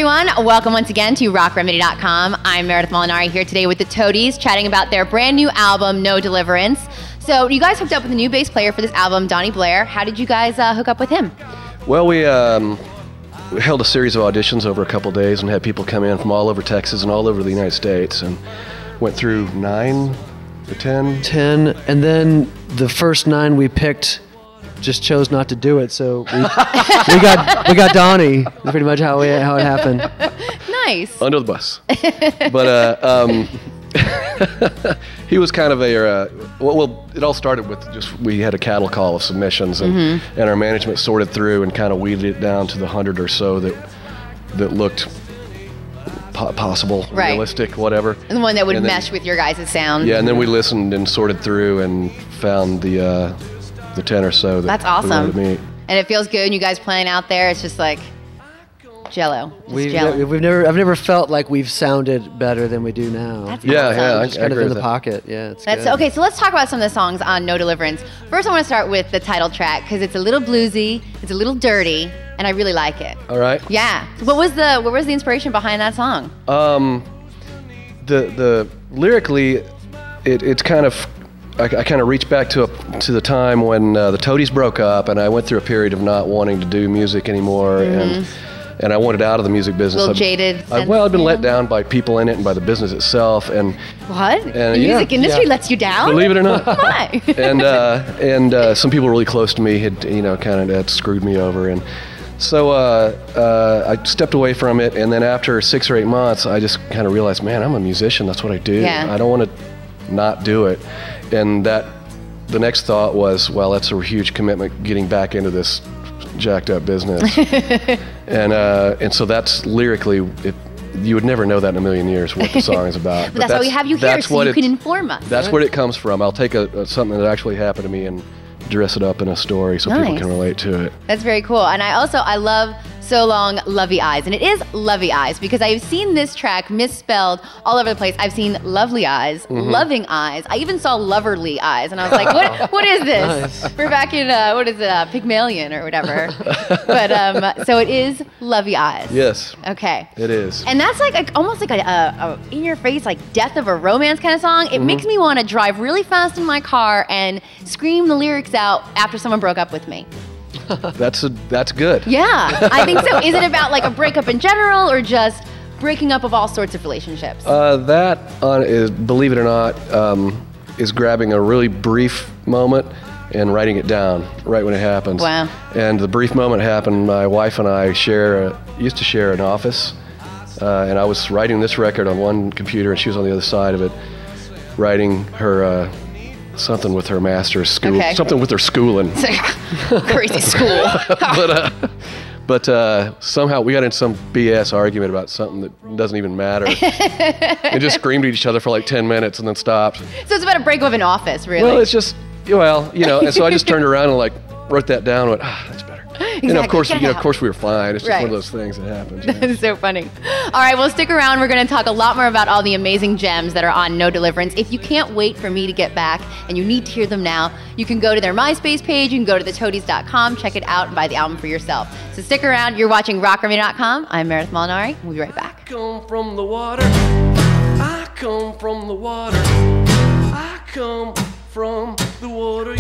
everyone. Welcome once again to RockRemedy.com. I'm Meredith Molinari here today with the Toadies, chatting about their brand new album, No Deliverance. So you guys hooked up with a new bass player for this album, Donnie Blair. How did you guys hook up with him? Well, we held a series of auditions over a couple days and had people come in from all over Texas and all over the United States, and went through 9 or 10. 10, and then the first 9 we picked just chose not to do it, so we got Donnie. That's pretty much how it happened. Nice. Under the bus. But he was kind of a well, it all started with just we had a cattle call of submissions, and our management sorted through and kind of weeded it down to the 100 or so that looked possible, right, realistic, whatever. And the one that would mesh with your guys' sound. Yeah, and then we listened and sorted through and found the 10 or so. That's awesome. We wanted to meet. And it feels good. And you guys playing out there, it's just like Jello. I've never felt like we've sounded better than we do now. That's yeah, awesome. yeah, It's kind of in the pocket. Yeah, it's good. Okay, so let's talk about some of the songs on No Deliverance. First, I want to start with the title track because it's a little bluesy, it's a little dirty, and I really like it. All right. Yeah. So what was the inspiration behind that song? The lyrically, it's kind of. I kind of reached back to the time when the Toadies broke up, and I went through a period of not wanting to do music anymore, and I wanted out of the music business. A little jaded. I'd been let down by people in it and by the business itself, and what? The music industry lets you down? Believe it or not. Why? and some people really close to me had kind of screwed me over, and so I stepped away from it, and then after 6 or 8 months, I just kind of realized, man, I'm a musician. That's what I do. Yeah. I don't want to not do it. And the next thought was, well, that's a huge commitment getting back into this jacked up business. and so that's lyrically, you would never know that in a million years what the song is about. But that's why we have you here, so you can inform us. That's where it comes from. I'll take something that actually happened to me and dress it up in a story so people can relate to it. That's very cool. And I love So Long, Lovey Eyes. And it is Lovey Eyes because I've seen this track misspelled all over the place. I've seen Lovely Eyes, Loving Eyes. I even saw Loverly Eyes. And I was like, what is this? Nice. We're back in, Pygmalion or whatever. But so it is Lovey Eyes. Yes. Okay. It is. And that's almost like a in-your-face, like death of a romance kind of song. It makes me want to drive really fast in my car and scream the lyrics out after someone broke up with me. That's good. Yeah, I think so. Is it about like a breakup in general or just breaking up of all sorts of relationships? That is, believe it or not, is grabbing a really brief moment and writing it down right when it happens. Wow. And the brief moment happened, my wife and I used to share an office, and I was writing this record on one computer and she was on the other side of it, writing her something with her master's school, something with her schooling. Crazy school. But somehow we got in some BS argument about something that doesn't even matter. And just screamed at each other for like 10 minutes and then stopped. So it's about a breakup of an office, really? Well, it's just, and so I just turned around and like wrote that down and went, that's better. Exactly. And of course we were fine. It's just one of those things that happens. It's so funny. All right, well, stick around. We're going to talk a lot more about all the amazing gems that are on No Deliverance. If you can't wait for me to get back and you need to hear them now, you can go to their MySpace page. You can go to thetoadies.com, check it out, and buy the album for yourself. So stick around. You're watching RockRemedy.com. I'm Meredith Molinari. We'll be right back. I come from the water. I come from the water. I come from the water.